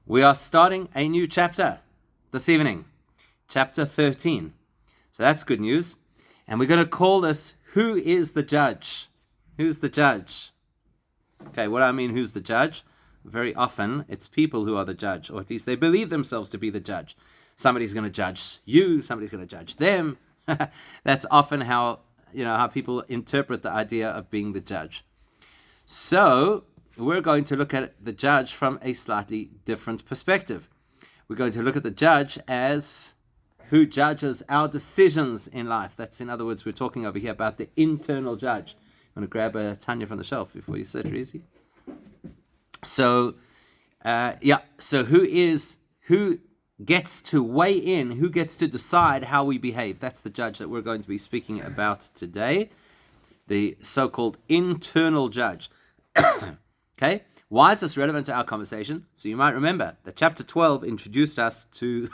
We are starting a new chapter this evening, chapter 13. So that's good news. And we're going to call this, Who is the Judge? Who's the judge? Okay, what do I mean, who's the judge? Very often, it's people who are the judge, or at least they believe themselves to be the judge. Somebody's going to judge you, somebody's going to judge them. That's often how people interpret the idea of being the judge. So, we're going to look at the judge from a slightly different perspective. We're going to look at the judge as who judges our decisions in life. That's, in other words, we're talking over here about the internal judge. I'm going to grab a Tanya from the shelf before you sit, easy. So, so who gets to weigh in, who gets to decide how we behave? That's the judge that we're going to be speaking about today, the so-called internal judge. Okay, why is this relevant to our conversation? So you might remember that chapter 12 introduced us to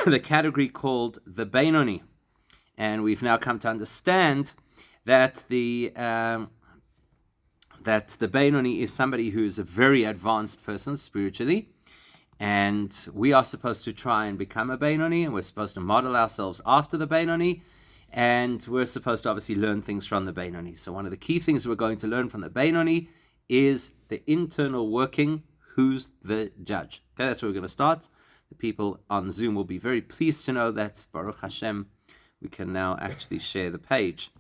the category called the Beinoni, and we've now come to understand that the Beinoni is somebody who is a very advanced person spiritually, and we are supposed to try and become a Beinoni, and we're supposed to model ourselves after the Beinoni, and we're supposed to obviously learn things from the Beinoni. So one of the key things we're going to learn from the Beinoni is the internal working, who's the judge. Okay, that's where we're going to start. The people on Zoom will be very pleased to know that, Baruch Hashem, we can now actually share the page.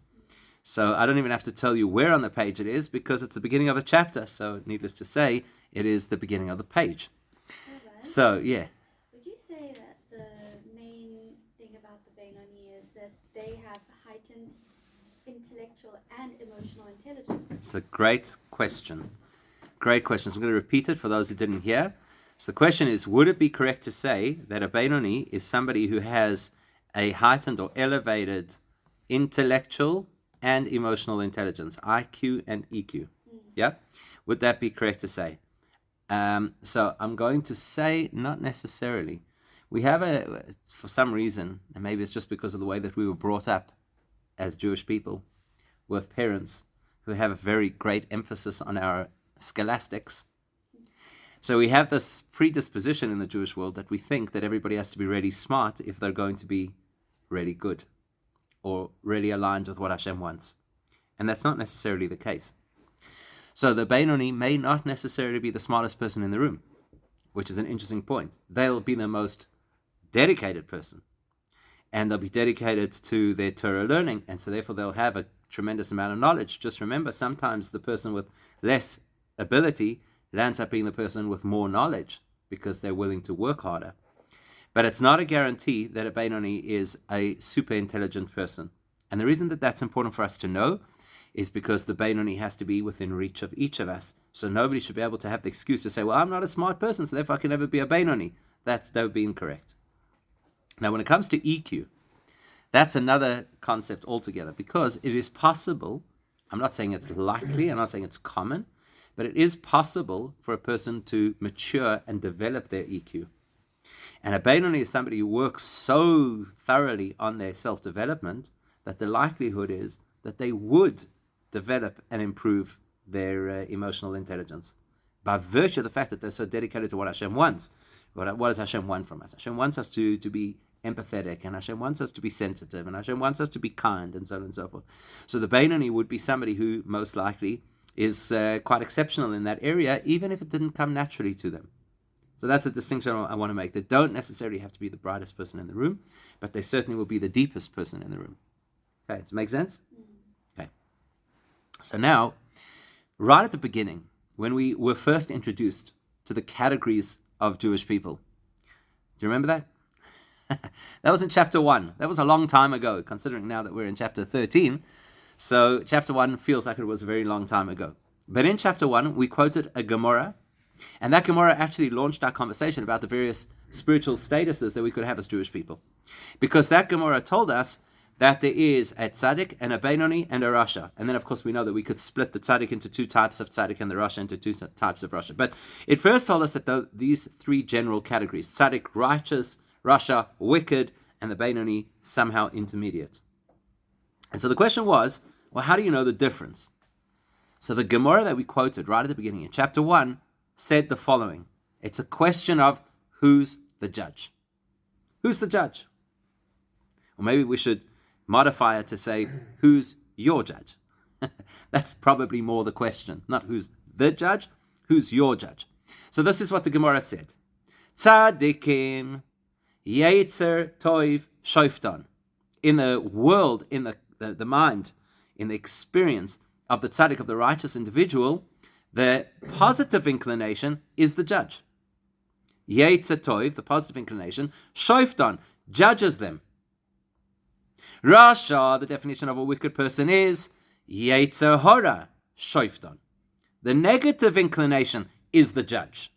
So I don't even have to tell you where on the page it is, because it's the beginning of a chapter. So needless to say, it is the beginning of the page. So, yeah. Would you say that the main thing about the Beinoni is that they have heightened intellectual and emotional intelligence? It's a great question. Great question. So I'm going to repeat it for those who didn't hear. So the question is, would it be correct to say that a Beinoni is somebody who has a heightened or elevated intellectual and emotional intelligence, IQ and EQ? Yeah? Would that be correct to say? So I'm going to say not necessarily. We have for some reason, and maybe it's just because of the way that we were brought up as Jewish people, with parents who have a very great emphasis on our scholastics. So we have this predisposition in the Jewish world that we think that everybody has to be really smart if they're going to be really good or really aligned with what Hashem wants. And that's not necessarily the case. So the Beinoni may not necessarily be the smartest person in the room, which is an interesting point. They'll be the most dedicated person, and they'll be dedicated to their Torah learning, and so therefore they'll have a tremendous amount of knowledge. Just remember, sometimes the person with less ability lands up being the person with more knowledge because they're willing to work harder. But it's not a guarantee that a Beinoni is a super intelligent person. And the reason that that's important for us to know is because the Beinoni has to be within reach of each of us. So nobody should be able to have the excuse to say, well, I'm not a smart person, so therefore I can never be a Beinoni. That would be incorrect. Now, when it comes to EQ, that's another concept altogether, because it is possible, I'm not saying it's likely, I'm not saying it's common, but it is possible for a person to mature and develop their EQ. And a Beinoni is somebody who works so thoroughly on their self-development that the likelihood is that they would develop and improve their emotional intelligence by virtue of the fact that they're so dedicated to what Hashem wants. What does Hashem want from us? Hashem wants us to be empathetic, and Hashem wants us to be sensitive, and Hashem wants us to be kind, and so on and so forth. So the Beinoni would be somebody who most likely is quite exceptional in that area, even if it didn't come naturally to them. So that's a distinction I want to make. They don't necessarily have to be the brightest person in the room, but they certainly will be the deepest person in the room. Okay, does it make sense? Okay. So now, right at the beginning, when we were first introduced to the categories of Jewish people, do you remember that? That was in chapter 1. That was a long time ago, considering now that we're in chapter 13. So chapter 1 feels like it was a very long time ago. But in chapter 1, we quoted a Gemara, and that Gemara actually launched our conversation about the various spiritual statuses that we could have as Jewish people. Because that Gemara told us that there is a tzaddik and a Beinoni and a Rasha. And then, of course, we know that we could split the tzaddik into two types of tzaddik and the Rasha into two types of Rasha. But it first told us that these three general categories, tzaddik, righteous, Rasha, wicked, and the Beinoni, somehow intermediate. And so the question was, well, how do you know the difference? So the Gemara that we quoted right at the beginning in chapter 1 said the following. It's a question of who's the judge. Who's the judge? Or maybe we should modify it to say, who's your judge? That's probably more the question. Not who's the judge, who's your judge. So this is what the Gemara said. Tzadikim Yetzer Toiv Shoftan. In the world, in the mind, in the experience of the tzaddik, of the righteous individual, the positive inclination is the judge. Yetzer Toiv, the positive inclination, Shoftan, judges them. Rasha, the definition of a wicked person is Yetzer Hora, Shoftan. The negative inclination is the judge.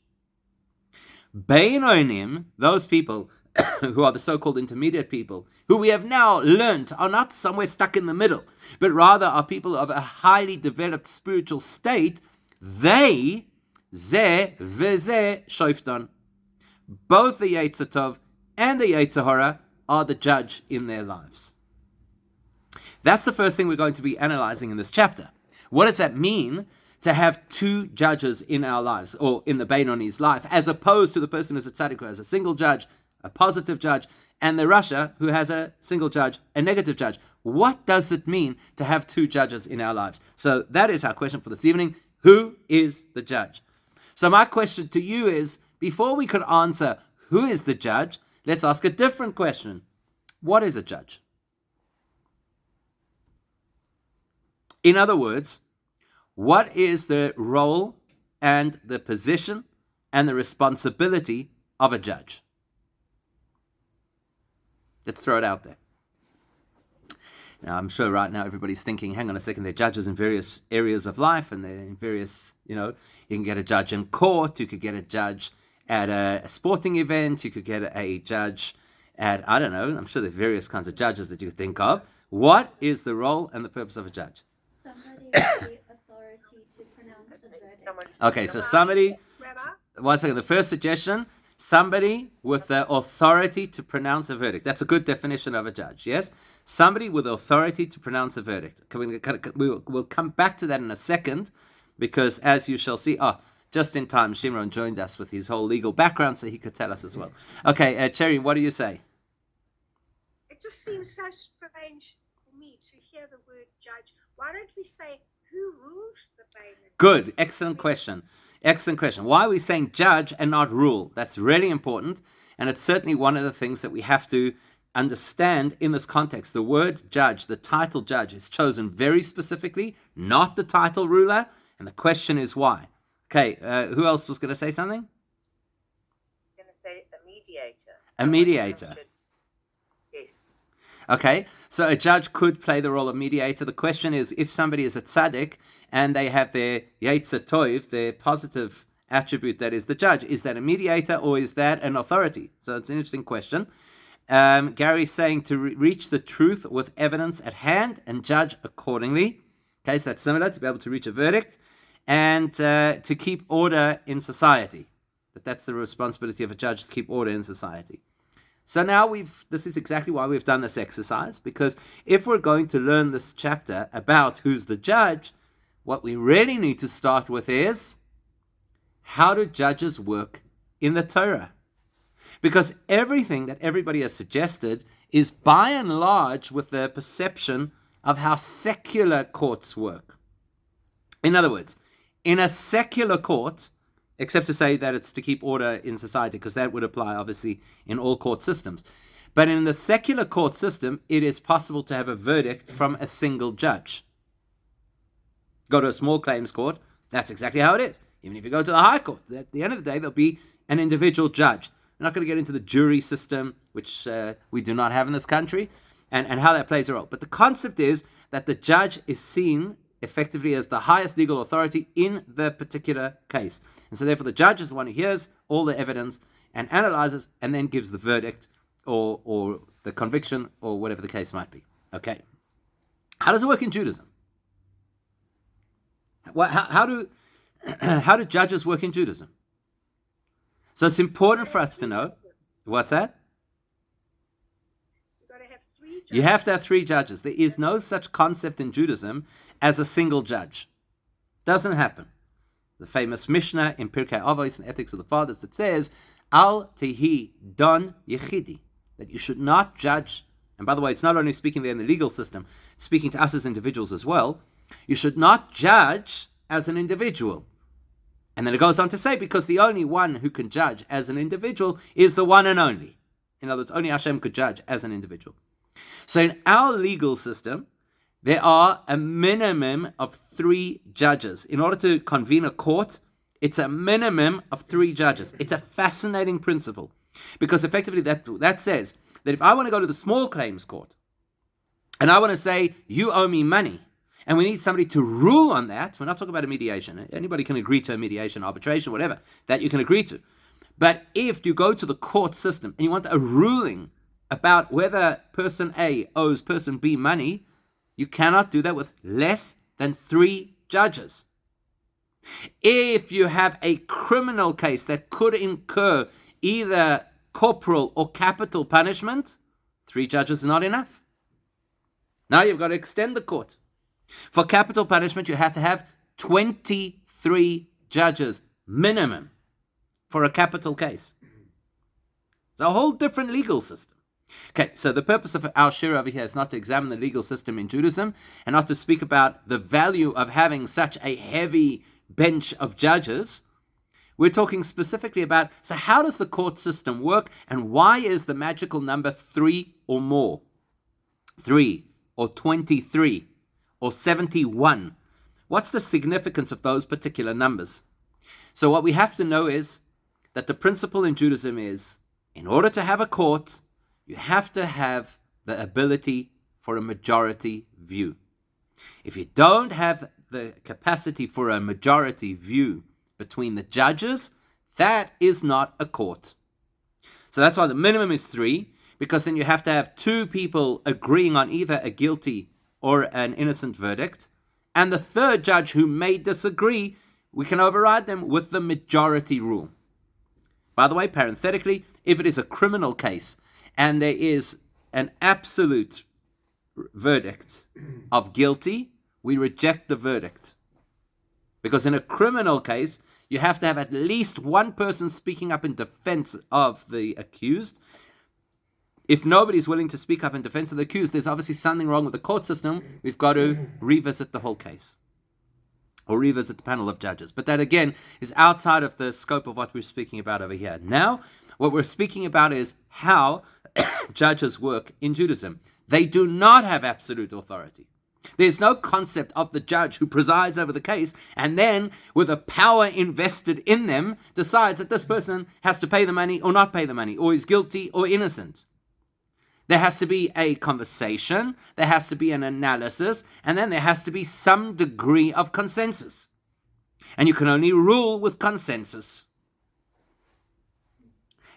Beinonim, those people who are the so-called intermediate people, who we have now learned are not somewhere stuck in the middle, but rather are people of a highly developed spiritual state, they, ze veze shoftan. Both the Yetzer Tov and the Yetzer Hora are the judge in their lives. That's the first thing we're going to be analyzing in this chapter. What does that mean to have two judges in our lives, or in the Beinoni's life, as opposed to the person who's a tzaddik, who has a single judge, a positive judge, and the Rasha, who has a single judge, a negative judge? What does it mean to have two judges in our lives? So that is our question for this evening. Who is the judge? So my question to you is, before we could answer who is the judge, let's ask a different question. What is a judge? In other words, what is the role and the position and the responsibility of a judge? Let's throw it out there. Now, I'm sure right now everybody's thinking, hang on a second, they're judges in various areas of life, and they're in various, you can get a judge in court, you could get a judge at a sporting event, you could get a judge at, I don't know, I'm sure there are various kinds of judges that you could think of. What is the role and the purpose of a judge? Somebody with the authority to pronounce a verdict. Okay, so somebody, one second, the first suggestion, somebody with the authority to pronounce a verdict. That's a good definition of a judge, yes? Somebody with authority to pronounce a verdict. We'll come back to that in a second, because as you shall see, just in time, Shimron joined us with his whole legal background, so he could tell us as well. Okay, Cherry, what do you say? It just seems so strange for me to hear the word judge. Why don't we say who rules the Beinoni? Good, excellent question. Excellent question. Why are we saying judge and not rule? That's really important, and it's certainly one of the things that we have to understand in this context. The word judge, the title judge, is chosen very specifically, not the title ruler, and the question is why. Okay, who else was going to say something? I'm going to say a mediator. A mediator. Yes. Okay, so a judge could play the role of mediator. The question is, if somebody is a tzaddik and they have their Yetzer Tov, their positive attribute that is the judge, is that a mediator or is that an authority? So it's an interesting question. Gary's saying to reach the truth with evidence at hand and judge accordingly. Okay, so that's similar, to be able to reach a verdict and to keep order in society. That's the responsibility of a judge, to keep order in society. So now this is exactly why we've done this exercise, because if we're going to learn this chapter about who's the judge, what we really need to start with is, how do judges work in the Torah? Because everything that everybody has suggested is by and large with the perception of how secular courts work. In other words, in a secular court, except to say that it's to keep order in society, because that would apply obviously in all court systems. But in the secular court system, it is possible to have a verdict from a single judge. Go to a small claims court, that's exactly how it is. Even if you go to the high court, at the end of the day, there'll be an individual judge. We're not going to get into the jury system, which we do not have in this country, and how that plays a role. But the concept is that the judge is seen effectively as the highest legal authority in the particular case. And so therefore the judge is the one who hears all the evidence and analyzes and then gives the verdict or the conviction or whatever the case might be. Okay. How does it work in Judaism? How do judges work in Judaism? So it's important for us to know. What's that? You have to have three judges. There is no such concept in Judaism as a single judge. Doesn't happen. the famous Mishnah in Pirkei Avos in Ethics of the Fathers that says, Al tehi don yechidi, that you should not judge. And by the way, it's not only speaking there in the legal system, it's speaking to us as individuals as well. You should not judge as an individual. And then it goes on to say, because the only one who can judge as an individual is the one and only. In other words, only Hashem could judge as an individual. So in our legal system, there are a minimum of 3 judges. In order to convene a court, it's a minimum of 3 judges. It's a fascinating principle, because effectively that says that if I want to go to the small claims court and I want to say, you owe me money, and we need somebody to rule on that, we're not talking about a mediation. Anybody can agree to a mediation, arbitration, whatever, that you can agree to. But if you go to the court system and you want a ruling about whether person A owes person B money, you cannot do that with less than 3 judges. If you have a criminal case that could incur either corporal or capital punishment, 3 judges is not enough. Now you've got to extend the court. For capital punishment, you have to have 23 judges minimum for a capital case. It's a whole different legal system. Okay, so the purpose of our shir over here is not to examine the legal system in Judaism and not to speak about the value of having such a heavy bench of judges. We're talking specifically about, so how does the court system work, and why is the magical number 3 or more? 3 or 23 or 71? What's the significance of those particular numbers? So what we have to know is that the principle in Judaism is, in order to have a court, you have to have the ability for a majority view. If you don't have the capacity for a majority view between the judges, that is not a court. So that's why the minimum is 3, because then you have to have 2 people agreeing on either a guilty or an innocent verdict, and the third judge who may disagree, we can override them with the majority rule. By the way, parenthetically, if it is a criminal case and there is an absolute verdict of guilty, we reject the verdict. Because in a criminal case, you have to have at least one person speaking up in defense of the accused. If nobody's willing to speak up in defense of the accused, there's obviously something wrong with the court system. We've got to revisit the whole case, or revisit the panel of judges. But that, again, is outside of the scope of what we're speaking about over here. Now, what we're speaking about is how judges work in Judaism. They do not have absolute authority. There's no concept of the judge who presides over the case and then, with a power invested in them, decides that this person has to pay the money or not pay the money, or is guilty or innocent. There has to be a conversation, there has to be an analysis, and then there has to be some degree of consensus. And you can only rule with consensus.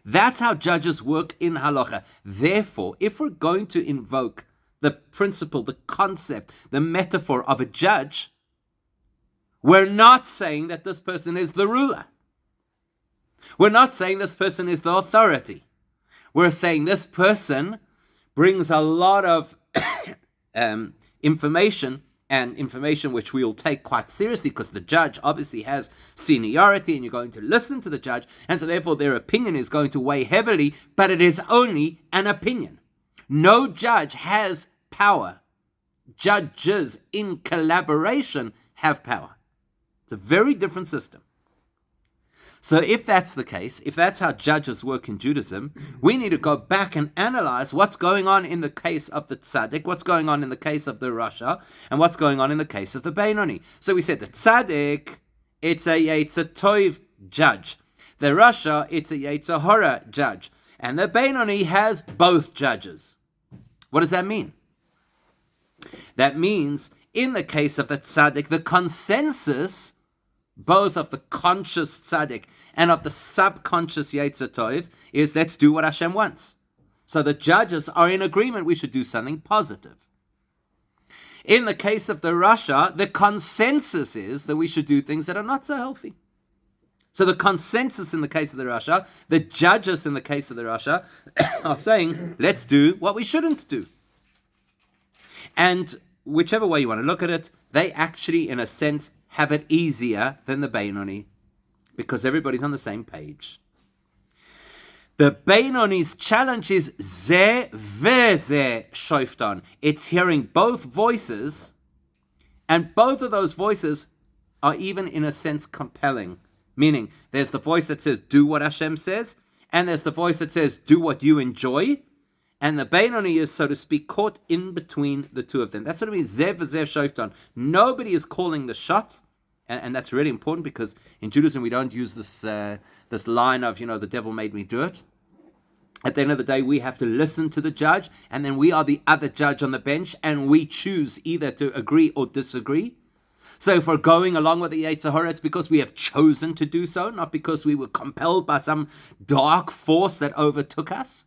That's how judges work in halacha. Therefore, if we're going to invoke the principle, the concept, the metaphor of a judge, we're not saying that this person is the ruler. We're not saying this person is the authority. We're saying this person brings a lot of information, and information which we'll take quite seriously, because the judge obviously has seniority and you're going to listen to the judge, and so therefore their opinion is going to weigh heavily, but it is only an opinion. No judge has power. Judges in collaboration have power. It's a very different system. So if that's the case, if that's how judges work in Judaism, we need to go back and analyze what's going on in the case of the tzaddik, what's going on in the case of the rasha, and what's going on in the case of the beinoni. So we said the tzaddik, it's a tov judge. The rasha, it's a yetzer hara judge. And the beinoni has both judges. What does that mean? That means, in the case of the tzaddik, the consensus, both of the conscious tzaddik and of the subconscious yetzer tov, is let's do what Hashem wants. So the judges are in agreement we should do something positive. In the case of the rasha, the consensus is that we should do things that are not so healthy. So the consensus in the case of the rasha, the judges in the case of the rasha, are saying, let's do what we shouldn't do. And whichever way you want to look at it, they actually, in a sense, have it easier than the Beinoni because everybody's on the same page. The Beinoni's challenge is ze veze shofton. It's hearing both voices, and both of those voices are even in a sense compelling. Meaning, there's the voice that says, do what Hashem says, and there's the voice that says, do what you enjoy. And the Beinoni is, so to speak, caught in between the two of them. That's what it means, ze veze shofton. Nobody is calling the shots, and that's really important because in Judaism we don't use this line of, the devil made me do it. At the end of the day, we have to listen to the judge, and then we are the other judge on the bench, and we choose either to agree or disagree. So if we're going along with the Yetzer Hara, it's because we have chosen to do so, not because we were compelled by some dark force that overtook us.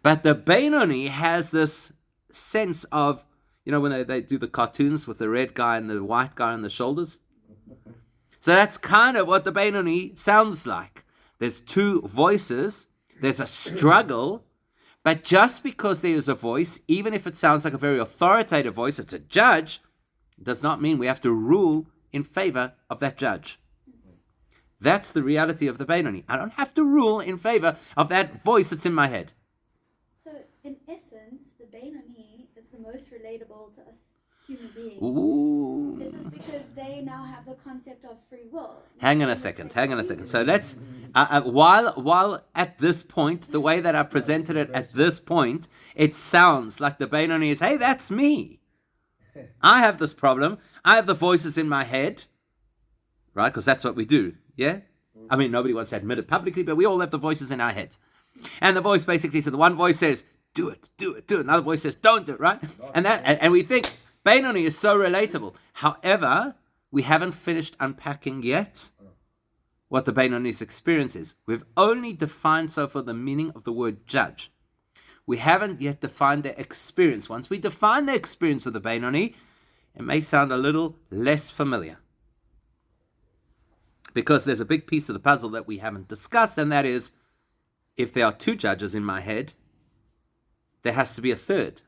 But the Beinoni has this sense of, when they do the cartoons with the red guy and the white guy on the shoulders. So that's kind of what the Beinoni sounds like. There's two voices. There's a struggle, but just because there is a voice, even if it sounds like a very authoritative voice, it's a judge, does not mean we have to rule in favor of that judge. That's the reality of the Beinoni. I don't have to rule in favor of that voice that's in my head. So, in essence, the Beinoni is the most relatable to us human beings. Ooh. This is because they now have the concept of free will. Hang on a second. So let's, while at this point, the way that I presented it at this point, it sounds like the Beinoni is, hey, that's me. I have this problem. I have the voices in my head, right? Because that's what we do, yeah? I mean, nobody wants to admit it publicly, but we all have the voices in our heads. And the voice basically, so the one voice says, do it. Another voice says, don't do it, right? And we think, Beinoni is so relatable. However, we haven't finished unpacking yet what the Beinoni's experience is. We've only defined so far the meaning of the word judge. We haven't yet defined their experience. Once we define the experience of the Beinoni, it may sound a little less familiar. Because there's a big piece of the puzzle that we haven't discussed, and that is, if there are two judges in my head, there has to be a third.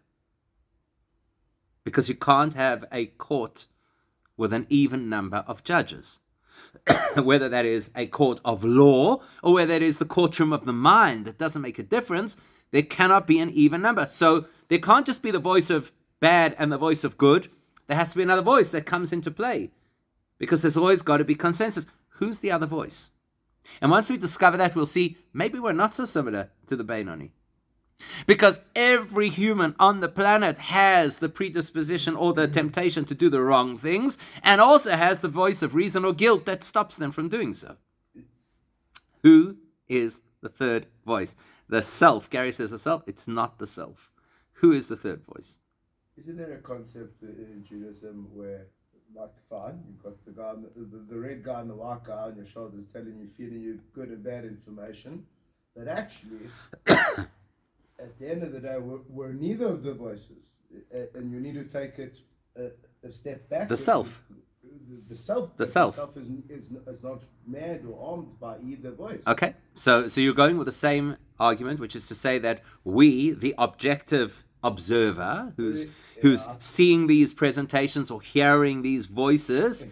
Because you can't have a court with an even number of judges. Whether that is a court of law or whether it is the courtroom of the mind, it doesn't make a difference. There cannot be an even number. So there can't just be the voice of bad and the voice of good. There has to be another voice that comes into play. Because there's always got to be consensus. Who's the other voice? And once we discover that, we'll see maybe we're not so similar to the Beinoni. Because every human on the planet has the predisposition or the temptation to do the wrong things, and also has the voice of reason or guilt that stops them from doing so. Who is the third voice? The self. Gary says the self. It's not the self. Who is the third voice? Isn't there a concept in Judaism where, like, fine, you've got the guy, the red guy and the white guy on your shoulders telling you, feeding you good and bad information, but actually, at the end of the day, we're neither of the voices, and you need to take it a step back. The self. The self. The self. The self is not mad or armed by either voice. Okay, so you're going with the same argument, which is to say that we, the objective observer, who's seeing these presentations or hearing these voices,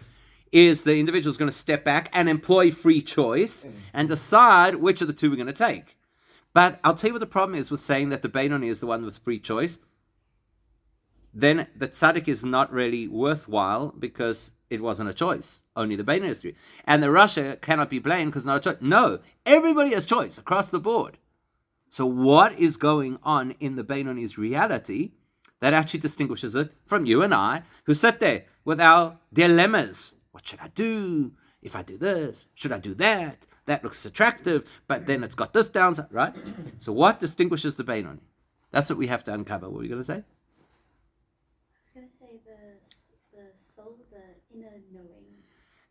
is the individual who's going to step back and employ free choice and decide which of the two we're going to take. But I'll tell you what the problem is with saying that the Beinoni is the one with free choice. Then the tzaddik is not really worthwhile because it wasn't a choice. Only the Beinoni is free. And the Rasha cannot be blamed because it's not a choice. No, everybody has choice across the board. So what is going on in the Beinoni's reality that actually distinguishes it from you and I, who sit there with our dilemmas? What should I do? If I do this, should I do that? That looks attractive, but then it's got this downside, right? So what distinguishes the Beinoni? That's what we have to uncover. What were you going to say? I was going to say the soul, the inner knowing.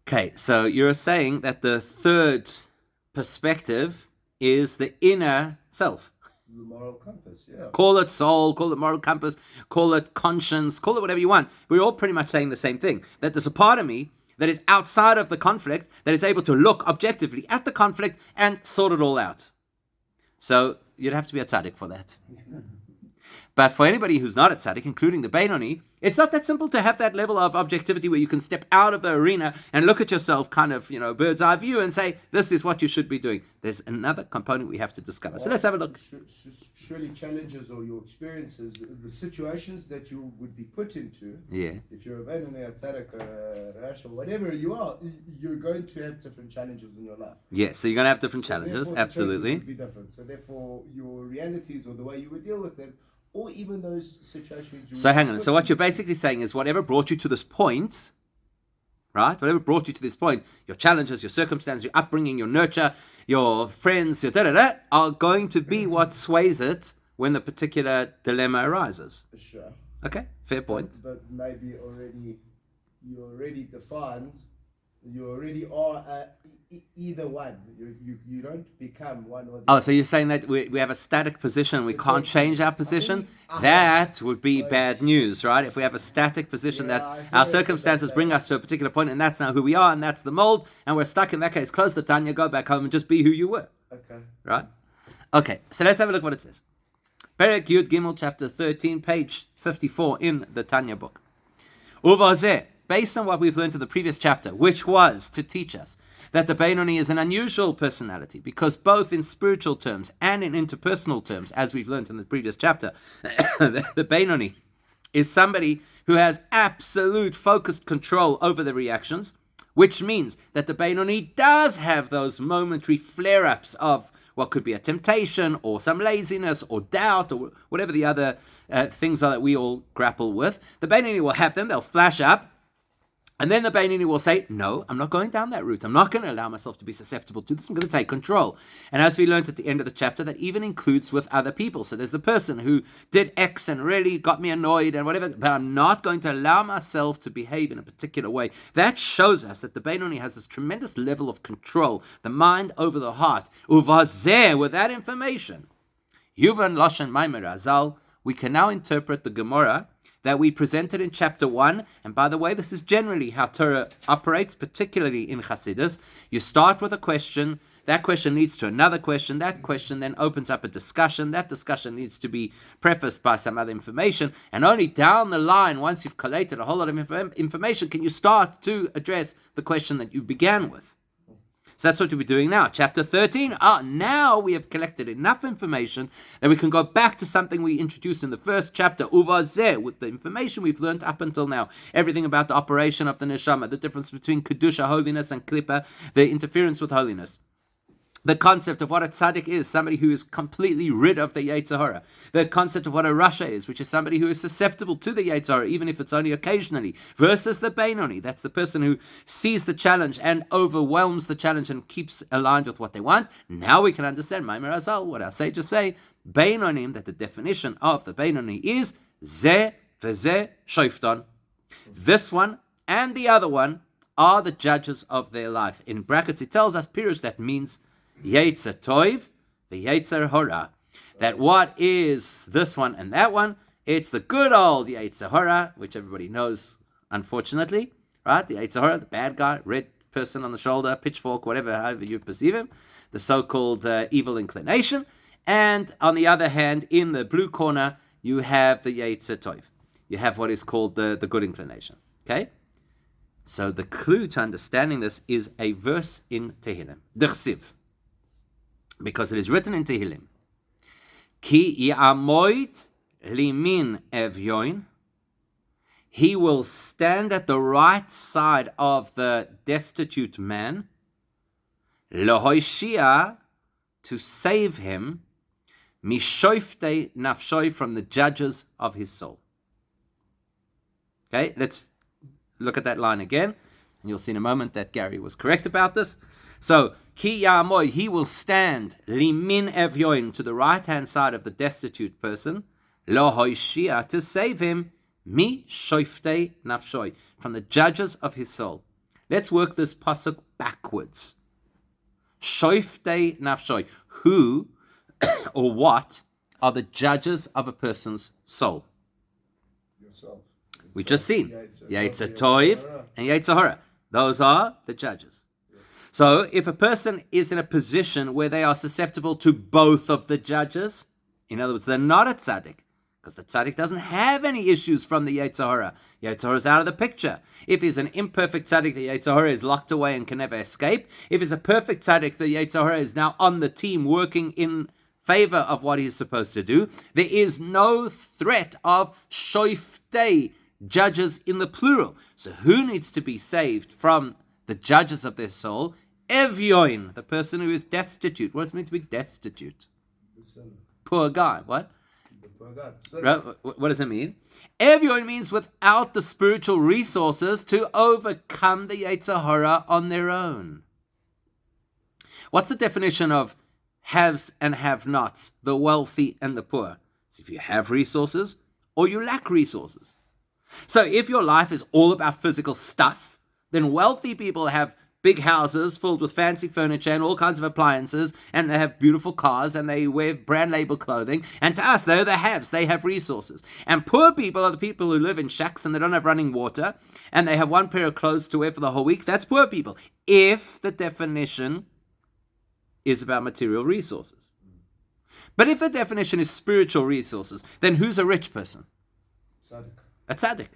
Okay, so you're saying that the third perspective is the inner self. The moral compass, yeah. Call it soul, call it moral compass, call it conscience, call it whatever you want. We're all pretty much saying the same thing. That there's a part of me that is outside of the conflict, that is able to look objectively at the conflict and sort it all out. So you'd have to be a tzaddik for that. But for anybody who's not a tzaddik, including the Beinoni, it's not that simple to have that level of objectivity where you can step out of the arena and look at yourself kind of, bird's eye view and say, this is what you should be doing. There's another component we have to discover. So let's have a look. Surely challenges or your experiences, the situations that you would be put into, if you're a Beinoni, a tzaddik, a rash, or whatever you are, you're going to have different challenges in your life. Yes, so you're going to have different challenges, absolutely. Would be different. So therefore, your realities or the way you would deal with them, or even those situations. So hang on. So what you're basically saying is whatever brought you to this point, right? Whatever brought you to this point, your challenges, your circumstances, your upbringing, your nurture, your friends, your are going to be what sways it when the particular dilemma arises. Sure. Okay, fair point. But maybe you're already defined. You already are either one. You don't become one or the other. Oh, so you're saying that we have a static position, we can't change our position? That would be bad news, right? If we have a static position that our circumstances bring us to a particular point, and that's now who we are, and that's the mold, and we're stuck in that case, close the Tanya, go back home and just be who you were. Okay. Right? Okay, so let's have a look what it says. Perek Yud Gimel, chapter 13, page 54 in the Tanya book. Uvazeh, based on what we've learned in the previous chapter, which was to teach us that the Beinoni is an unusual personality, because both in spiritual terms and in interpersonal terms, as we've learned in the previous chapter, the Beinoni is somebody who has absolute focused control over the reactions, which means that the Beinoni does have those momentary flare-ups of what could be a temptation or some laziness or doubt or whatever the other things are that we all grapple with. The Beinoni will have them, they'll flash up, and then the Beinoni will say, no, I'm not going down that route. I'm not going to allow myself to be susceptible to this. I'm going to take control. And as we learned at the end of the chapter, that even includes with other people. So there's the person who did X and really got me annoyed and whatever, but I'm not going to allow myself to behave in a particular way. That shows us that the Beinoni has this tremendous level of control, the mind over the heart. Uvazeh, with that information, Yuvan Loshen Maimer Azal, we can now interpret the Gemara that we presented in chapter 1. And by the way, this is generally how Torah operates, particularly in Hasidus. You start with a question, that question leads to another question, that question then opens up a discussion, that discussion needs to be prefaced by some other information, and only down the line, once you've collated a whole lot of information, can you start to address the question that you began with. So that's what we're doing now. Chapter 13. Now we have collected enough information that we can go back to something we introduced in the first chapter, Uvazeh, with the information we've learned up until now. Everything about the operation of the neshama, the difference between kedusha, holiness, and klippa, the interference with holiness. The concept of what a tzaddik is, somebody who is completely rid of the Yetzer Hara. The concept of what a rasha is, which is somebody who is susceptible to the Yetzer Hara, even if it's only occasionally, versus the Beinoni. That's the person who sees the challenge and overwhelms the challenge and keeps aligned with what they want. Now we can understand, Maimer Azal, what our sages say, Beinonim, that the definition of the Beinoni is Zeh v'zeh shofton. This one and the other one are the judges of their life. In brackets, it tells us, Pirush, that means Yetzer Tov, the Yetzer Hara. That what is this one and that one? It's the good old Yetzer Hara, which everybody knows, unfortunately, right? The Yetzer Hara, the bad guy, red person on the shoulder, pitchfork, whatever, however you perceive him, the so-called evil inclination. And on the other hand, in the blue corner, you have the Yetzer Tov. You have what is called the good inclination. Okay? So the clue to understanding this is a verse in Tehillim, D'chsiv, because it is written in Tehillim, Ki ya'amoid limin evyoin, he will stand at the right side of the destitute man, lehoishia, to save him, mishoifte nafshoi, from the judges of his soul. Okay, let's look at that line again, and you'll see in a moment that Gary was correct about this. So, Ki Ya'amoy, he will stand, limin evyoin, to the right-hand side of the destitute person, lo hoishia, to save him, mi shoifte nafshoi, from the judges of his soul. Let's work this pasuk backwards. Shoifte nafshoi, who or what are the judges of a person's soul? Yourself. We just seen Yetzer Tov and Yetzer Hara. Those are the judges. So if a person is in a position where they are susceptible to both of the judges, in other words, they're not a tzaddik, because the tzaddik doesn't have any issues from the Yetzer Hara. Yetzer Hara is out of the picture. If he's an imperfect tzaddik, the Yetzer Hara is locked away and can never escape. If he's a perfect tzaddik, the Yetzer Hara is now on the team working in favor of what he's supposed to do. There is no threat of shoiftei, judges in the plural. So who needs to be saved from the judges of their soul? Evyoin, the person who is destitute. What does it mean to be destitute? Poor guy. What? What does it mean? Evyoin means without the spiritual resources to overcome the Yetzer Hara on their own. What's the definition of haves and have-nots, the wealthy and the poor? It's if you have resources or you lack resources. So if your life is all about physical stuff, then wealthy people have big houses filled with fancy furniture and all kinds of appliances, and they have beautiful cars, and they wear brand label clothing. And to us, they're the haves. They have resources. And poor people are the people who live in shacks and they don't have running water, and they have one pair of clothes to wear for the whole week. That's poor people, if the definition is about material resources. But if the definition is spiritual resources, then who's a rich person? Tzaddik. A tzaddik.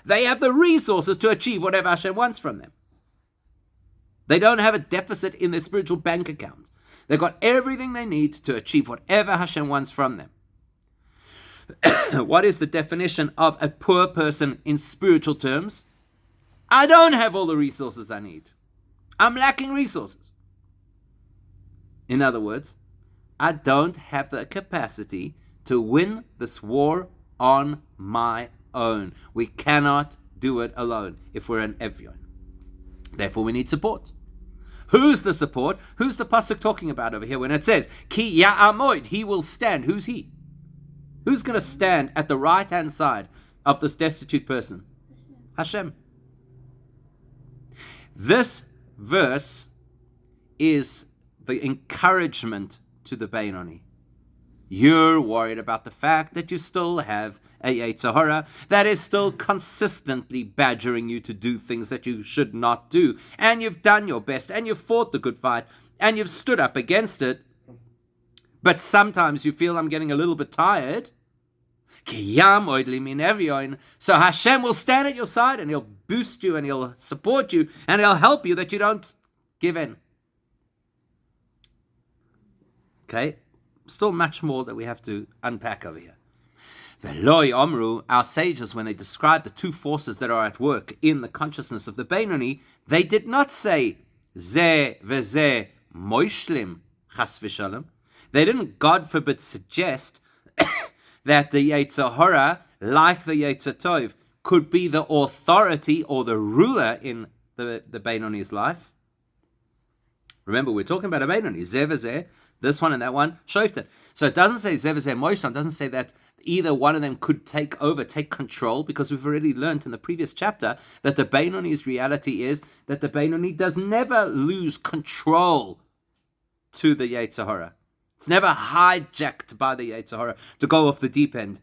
They have the resources to achieve whatever Hashem wants from them. They don't have a deficit in their spiritual bank account. They've got everything they need to achieve whatever Hashem wants from them. What is the definition of a poor person in spiritual terms? I don't have all the resources I need. I'm lacking resources. In other words, I don't have the capacity to win this war on my own. We cannot do it alone if we're an Evyon. Therefore, we need support. Who's the support? Who's the pasuk talking about over here when it says, Ki ya'amoid, he will stand? Who's he? Who's going to stand at the right-hand side of this destitute person? Hashem. This verse is the encouragement to the Beinoni. You're worried about the fact that you still have a Yetzer Hara that is still consistently badgering you to do things that you should not do. And you've done your best, and you've fought the good fight, and you've stood up against it. But sometimes you feel, I'm getting a little bit tired. So Hashem will stand at your side, and he'll boost you, and he'll support you, and he'll help you that you don't give in. Okay? Still much more that we have to unpack over here. Ve'loi omru, our sages, when they describe the two forces that are at work in the consciousness of the Beinoni, they did not say ze veze moishlim chas v'shalom. They didn't, God forbid, suggest that the Yetzer Hara, like the Yetzer Tov, could be the authority or the ruler in the Beinoni's life. Remember, we're talking about a Beinoni, ze veze, this one and that one, shoftet. So it doesn't say ze veze moishlim, it doesn't say that either one of them could take control, because we've already learned in the previous chapter that the Beinoni's reality is that the Beinoni does never lose control to the Yetzer Hara. It's never hijacked by the Yetzer Hara to go off the deep end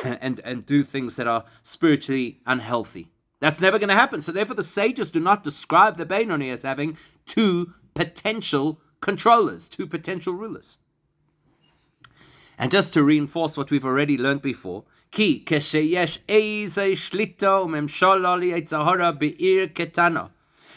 and do things that are spiritually unhealthy. That's never going to happen. So therefore the sages do not describe the Beinoni as having two potential controllers, two potential rulers. And just to reinforce what we've already learned before, Ki kesheyesh eize shlita umemshala liyetzer hara be'ir ketana.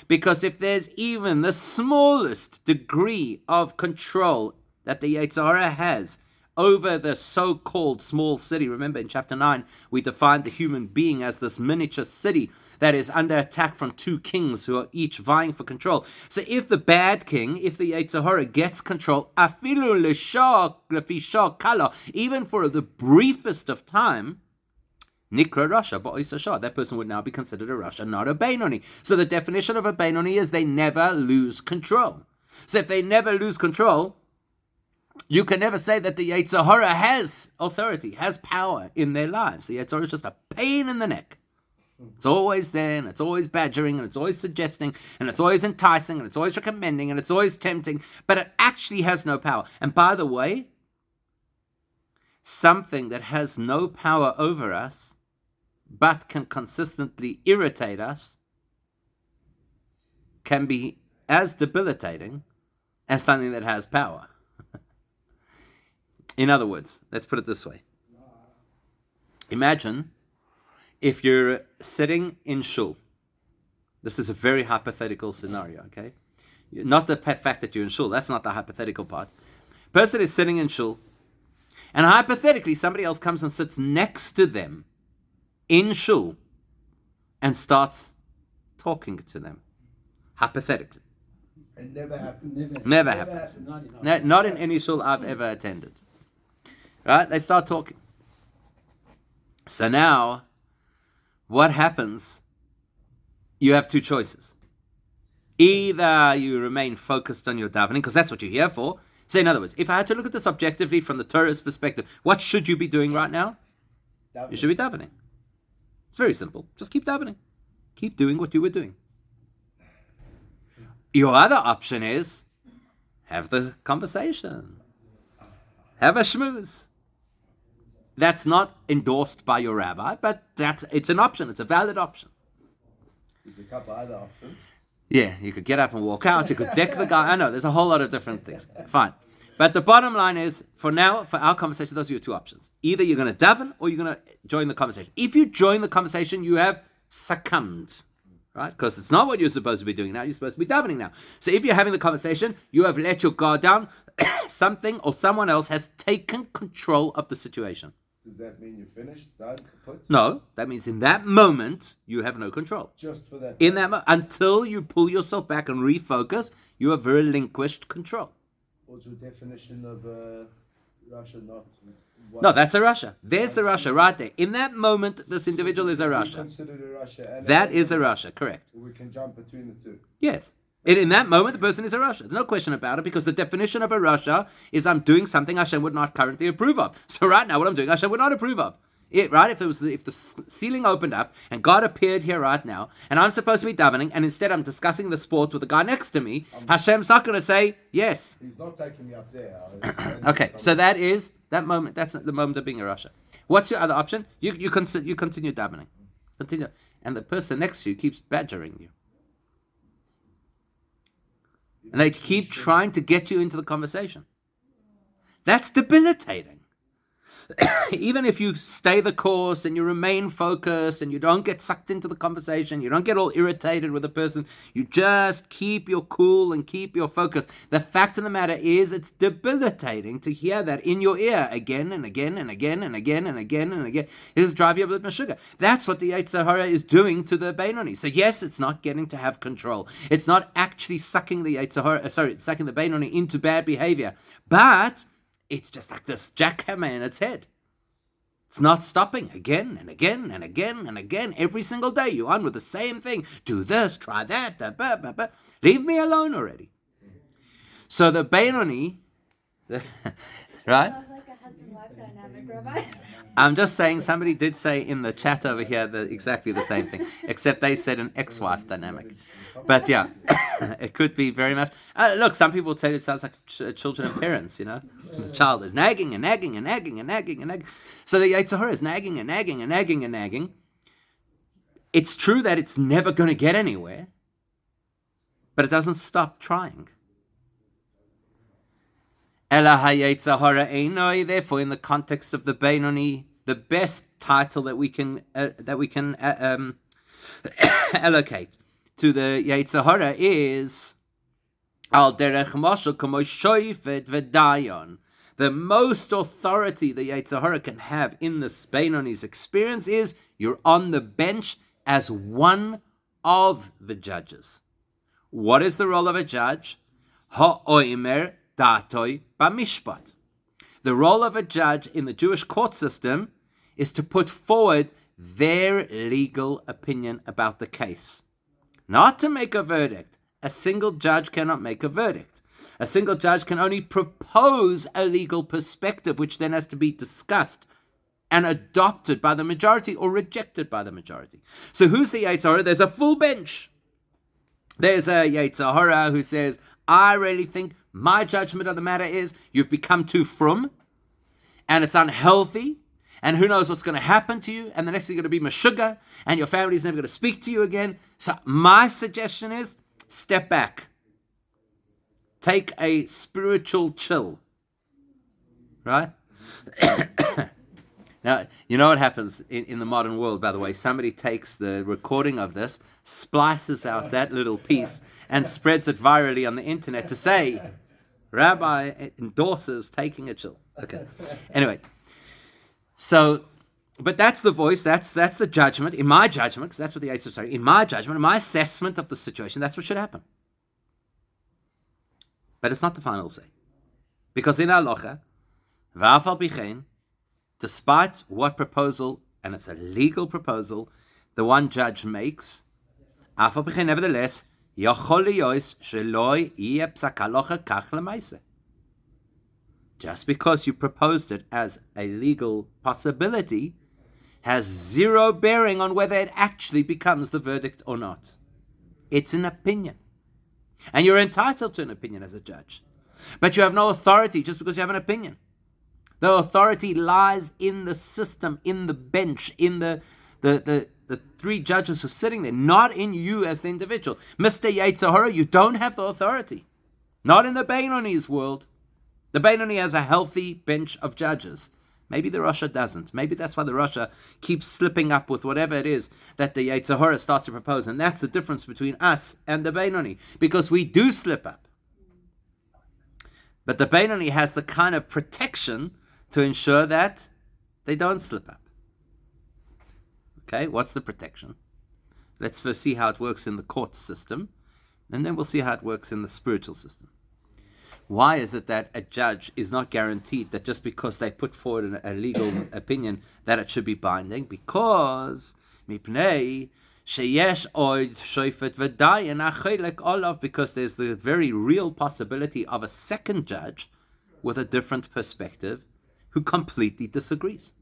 Because if there's even the smallest degree of control that the Yetzer Hara has over the so-called small city, remember in chapter 9, we defined the human being as this miniature city that is under attack from two kings who are each vying for control. So if the bad king, if the Yetzer Hara gets control, afilu l'shah kala, even for the briefest of time, nikra rasha ba'isa shah, that person would now be considered a rasha, not a Beinoni. So the definition of a Beinoni is they never lose control. So if they never lose control, you can never say that the Yetzer Hara has authority, has power in their lives. The Yetzer Hara is just a pain in the neck. It's always there, and it's always badgering, and it's always suggesting, and it's always enticing, and it's always recommending, and it's always tempting, but it actually has no power. And by the way, something that has no power over us, but can consistently irritate us, can be as debilitating as something that has power. In other words, let's put it this way. Imagine if you're sitting in shul. This is a very hypothetical scenario, okay? Not the fact that you're in shul. That's not the hypothetical part. Person is sitting in shul, and hypothetically, somebody else comes and sits next to them in shul and starts talking to them. Hypothetically. It never happens. Never happens. Not in any shul I've ever attended. Right? They start talking. So now, what happens? You have two choices. Either you remain focused on your davening, because that's what you're here for. So in other words, if I had to look at this objectively from the Torah's perspective, what should you be doing right now? You should be davening. It's very simple. Just keep davening. Keep doing what you were doing. Your other option is have the conversation. Have a schmooze. That's not endorsed by your rabbi, but it's an option. It's a valid option. There's a couple other options. Yeah, you could get up and walk out. You could deck the guy. I know, there's a whole lot of different things. Fine. But the bottom line is, for now, for our conversation, those are your two options. Either you're going to daven or you're going to join the conversation. If you join the conversation, you have succumbed, right? Because it's not what you're supposed to be doing now. You're supposed to be davening now. So if you're having the conversation, you have let your guard down. Something or someone else has taken control of the situation. Does that mean you're finished, done, kaput? No, that means in that moment, you have no control. Just for that. In that until you pull yourself back and refocus, you have relinquished control. What's your definition of Russia not? No, that's a Russia. There's the Russia right there. In that moment, this individual is a Russia. Considered a Russia. And That is a Russia, correct. We can jump between the two. Yes. In that moment, the person is a Russia. There's no question about it, because the definition of a Russia is I'm doing something Hashem would not currently approve of. So right now, what I'm doing, Hashem would not approve of. Right? If the ceiling opened up and God appeared here right now, and I'm supposed to be davening, and instead I'm discussing the sport with the guy next to me, Hashem's not going to say yes. He's not taking me up there. Okay, so that is that moment. That's the moment of being a Russia. What's your other option? You continue davening, continue, and the person next to you keeps badgering you. And they keep trying to get you into the conversation. That's debilitating. Even if you stay the course and you remain focused and you don't get sucked into the conversation, you don't get all irritated with the person, you just keep your cool and keep your focus. The fact of the matter is, it's debilitating to hear that in your ear again and again and again and again and again and again. It'll drive you up with sugar. That's what the Yetzer Hara is doing to the Beinoni. So yes, it's not getting to have control. It's not actually sucking the Yetzer Hara, it's sucking the Beinoni into bad behavior. But it's just like this jackhammer in its head. It's not stopping again and again and again and again. Every single day you're on with the same thing. Do this, try that. Leave me alone already. So the Beinoni, right? Sounds like a husband-wife dynamic, Rabbi. I'm just saying, somebody did say in the chat over here exactly the same thing, except they said an ex-wife dynamic. But yeah, it could be very much. Look, some people tell you it sounds like children and parents, you know. The child is nagging and nagging and nagging and nagging and nagging. So the Yetzer Hara is nagging and nagging and nagging and nagging. It's true that it's never going to get anywhere, but it doesn't stop trying. Therefore, in the context of the Beinoni, the best title that we can allocate to the Yetzer Hara is Al Derech Moshe Kamo Shoifet V'Dayon. The most authority the Yetzer Hara can have in the Beinoni's experience is you're on the bench as one of the judges. What is the role of a judge? Ha'oimer datoi b'mishpat. The role of a judge in the Jewish court system is to put forward their legal opinion about the case. Not to make a verdict. A single judge cannot make a verdict. A single judge can only propose a legal perspective, which then has to be discussed and adopted by the majority or rejected by the majority. So who's the Yetzer Hara? There's a full bench. There's a Yetzer Hara who says, I really think my judgment of the matter is you've become too frum, and it's unhealthy, and who knows what's going to happen to you, and the next thing you're going to be mashuga, and your family's never going to speak to you again. So my suggestion is, step back. Take a spiritual chill. Right? Now, you know what happens in the modern world, by the way? Somebody takes the recording of this, splices out that little piece, and spreads it virally on the internet to say, Rabbi endorses taking a chill. Okay. Anyway, so, but that's the voice, that's the judgment. In my judgment, because that's what the Eitzah say, in my judgment, in my assessment of the situation, that's what should happen. But it's not the final say. Because in halacha, v'afal bichein, despite what proposal, and it's a legal proposal, the one judge makes, afal bichein, nevertheless, yachol liyos sheloi yeh psak halacha kach lemaaseh. Just because you proposed it as a legal possibility has zero bearing on whether it actually becomes the verdict or not. It's an opinion. And you're entitled to an opinion as a judge. But you have no authority just because you have an opinion. The authority lies in the system, in the bench, in the three judges who are sitting there, not in you as the individual. Mr. Yetzer Hara, you don't have the authority. Not in the Beinoni's world. The Beinoni has a healthy bench of judges. Maybe the Rasha doesn't. Maybe that's why the Rasha keeps slipping up with whatever it is that the Yetzer Hara starts to propose. And that's the difference between us and the Beinoni. Because we do slip up. But the Beinoni has the kind of protection to ensure that they don't slip up. Okay, what's the protection? Let's first see how it works in the court system. And then we'll see how it works in the spiritual system. Why is it that a judge is not guaranteed that just because they put forward a legal opinion that it should be binding? Because because there's the very real possibility of a second judge with a different perspective who completely disagrees.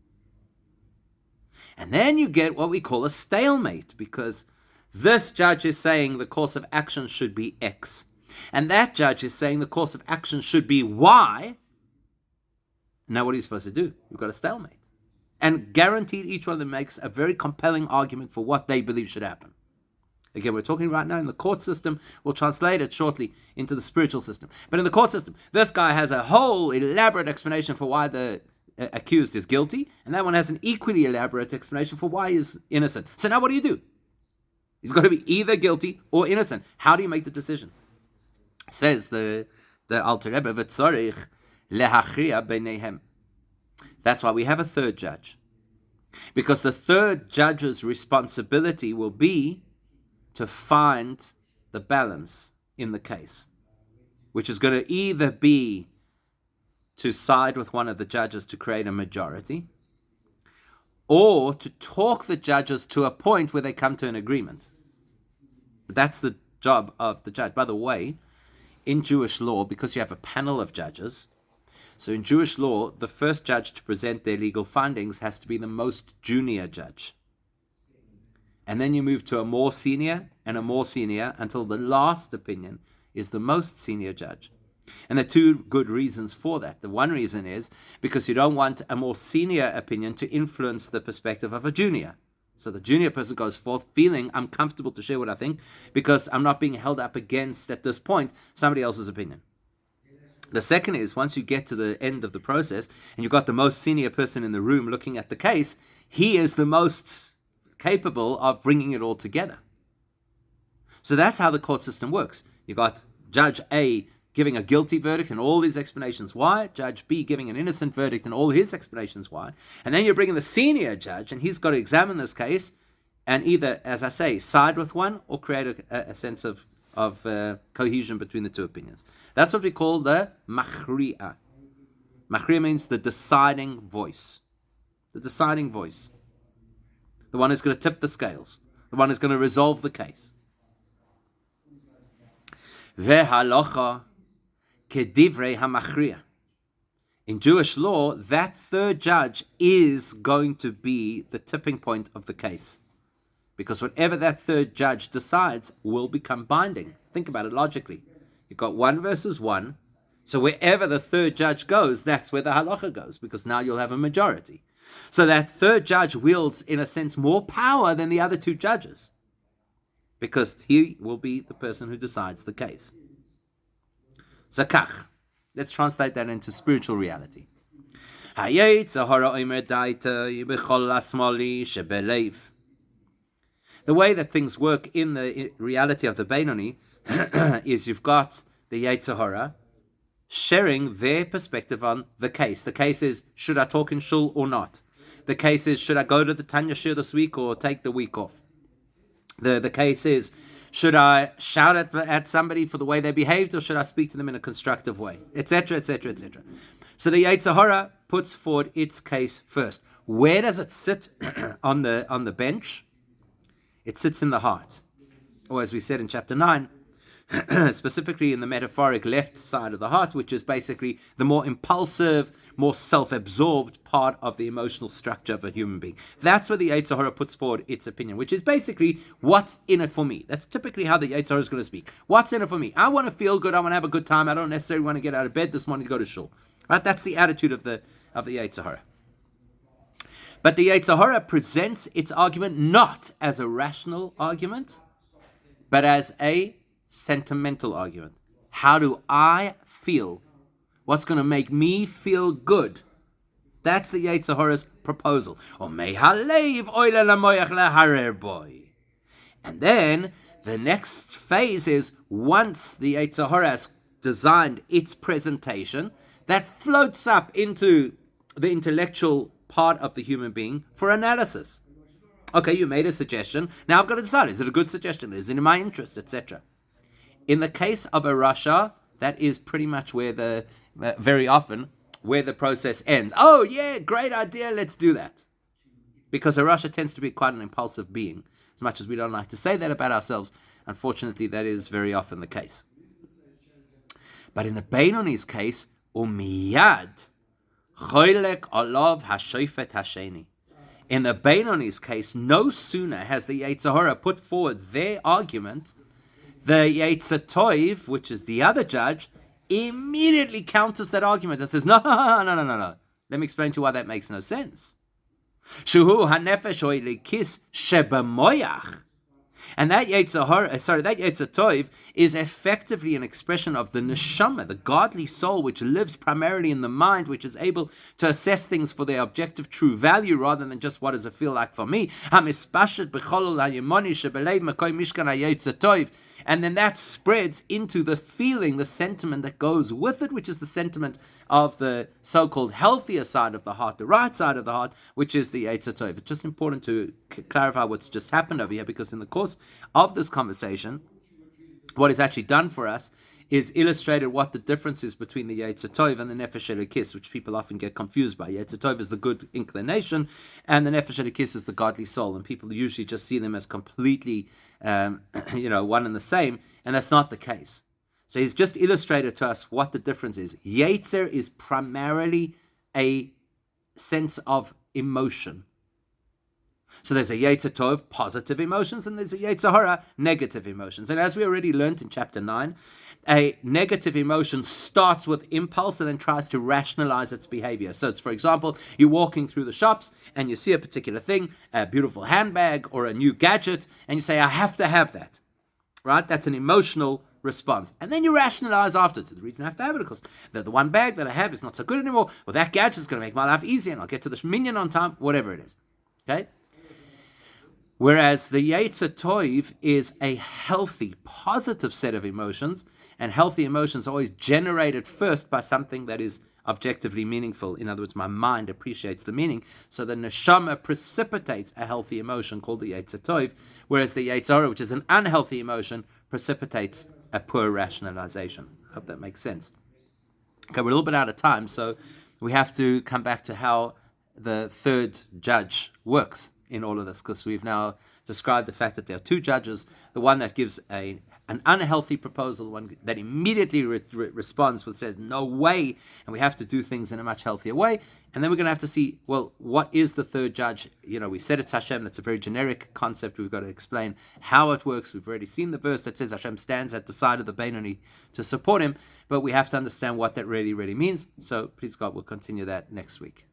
And then you get what we call a stalemate, because this judge is saying the course of action should be X. And that judge is saying the course of action should be Y. Now what are you supposed to do? You've got a stalemate. And guaranteed each one of them makes a very compelling argument for what they believe should happen. Again, we're talking right now in the court system. We'll translate it shortly into the spiritual system. But in the court system, this guy has a whole elaborate explanation for why the accused is guilty, and that one has an equally elaborate explanation for why he's innocent. So now what do? He's got to be either guilty or innocent. How do you make the decision? Says the Alter Rebbe, v'tzorich lehachriya beinehem. That's why we have a third judge. Because the third judge's responsibility will be to find the balance in the case, which is going to either be to side with one of the judges to create a majority, or to talk the judges to a point where they come to an agreement. That's the job of the judge. By the way, in Jewish law, because you have a panel of judges, so in Jewish law, the first judge to present their legal findings has to be the most junior judge. And then you move to a more senior and a more senior until the last opinion is the most senior judge. And there are two good reasons for that. The one reason is because you don't want a more senior opinion to influence the perspective of a junior. So the junior person goes forth feeling I'm comfortable to share what I think because I'm not being held up against, at this point, somebody else's opinion. The second is once you get to the end of the process and you've got the most senior person in the room looking at the case, he is the most capable of bringing it all together. So that's how the court system works. You've got Judge A giving a guilty verdict and all his explanations why, Judge B giving an innocent verdict and all his explanations why, and then you're bringing the senior judge and he's got to examine this case and either, as I say, side with one or create a sense of cohesion between the two opinions. That's what we call the machri'a. Machri'a means the deciding voice. The deciding voice. The one who's going to tip the scales. The one who's going to resolve the case. Ve'halacha kedivrei hamachri'a. In Jewish law, that third judge is going to be the tipping point of the case. Because whatever that third judge decides will become binding. Think about it logically. You've got 1 versus 1. So wherever the third judge goes, that's where the halacha goes. Because now you'll have a majority. So that third judge wields, in a sense, more power than the other two judges. Because he will be the person who decides the case. So kach. Let's translate that into spiritual reality. The way that things work in the reality of the Beinoni is you've got the Yetzer Hara sharing their perspective on the case. The case is, should I talk in shul or not? The case is, should I go to the Tanya shir this week or take the week off? The case is, should I shout at somebody for the way they behaved, or should I speak to them in a constructive way, etc., etc., etc. So the Yetzer Hara puts forward its case first. Where does it sit on the bench? It sits in the heart, or as we said in chapter 9, specifically in the metaphoric left side of the heart, which is basically the more impulsive, more self-absorbed part of the emotional structure of a human being. That's where the Yetzer Hara puts forward its opinion, which is basically, what's in it for me? That's typically how the Yetzer Hara is going to speak. What's in it for me? I want to feel good. I want to have a good time. I don't necessarily want to get out of bed this morning to go to shul. Right? That's the attitude of the Yetzer Hara. But the Yetzer Hara presents its argument not as a rational argument, but as a sentimental argument. How do I feel? What's going to make me feel good? That's the Yetzer Hara's proposal. And then the next phase is, once the Yetzer Hara has designed its presentation, that floats up into the intellectual part of the human being for analysis. Okay, you made a suggestion. Now I've got to decide, is it a good suggestion? Is it in my interest, etc.? In the case of a Rasha, that is pretty much where very often, where the process ends. Oh yeah, great idea, let's do that. Because a Rasha tends to be quite an impulsive being. As much as we don't like to say that about ourselves, unfortunately that is very often the case. But in the Beinoni's case, umiyad, choylek olav hashofet hasheni. In the Beinoni's case, no sooner has the Yetzer Hara put forward their argument, the Yetzer Tov, which is the other judge, immediately counters that argument and says, no. Let me explain to you why that makes no sense. Shuhu hanefesh oilikis shebemoyach. And that Yetzer Tov is effectively an expression of the neshama, the godly soul, which lives primarily in the mind, which is able to assess things for their objective true value rather than just what does it feel like for me. And then that spreads into the feeling, the sentiment that goes with it, which is the sentiment of the so-called healthier side of the heart, the right side of the heart, which is the Yetzer Tov. It's just important to clarify what's just happened over here, because in the course of this conversation, what is actually done for us is illustrated what the difference is between the Yetzer Tov and the Nefesh Elokis, which people often get confused by. Yetzer Tov is the good inclination, and the Nefesh Elokis is the godly soul, and people usually just see them as completely, one and the same, and that's not the case. So he's just illustrated to us what the difference is. Yetzer is primarily a sense of emotion. So there's a Yetzer Tov, positive emotions, and there's a Yetzer Hara, negative emotions. And as we already learned in chapter 9, a negative emotion starts with impulse and then tries to rationalize its behavior. So it's, for example, you're walking through the shops and you see a particular thing, a beautiful handbag or a new gadget, and you say, I have to have that. Right? That's an emotional response. And then you rationalize afterwards. The reason I have to have it, because the one bag that I have is not so good anymore. Well, that gadget is going to make my life easier and I'll get to the minyan on time, whatever it is. Okay? Whereas the Yetzer Tov is a healthy, positive set of emotions, and healthy emotions are always generated first by something that is objectively meaningful. In other words, my mind appreciates the meaning. So the neshama precipitates a healthy emotion called the Yetzer Tov, whereas the Yetzer Hara, which is an unhealthy emotion, precipitates a poor rationalization. I hope that makes sense. Okay, we're a little bit out of time, so we have to come back to how the third judge works in all of this, because we've now described the fact that there are two judges, the one that gives an unhealthy proposal, the one that immediately responds with says, no way, and we have to do things in a much healthier way. And then we're going to have to see, well, what is the third judge? We said it's Hashem. That's a very generic concept. We've got to explain how it works. We've already seen the verse that says Hashem stands at the side of the Beinoni to support him, but we have to understand what that really, really means. So please God, we'll continue that next week.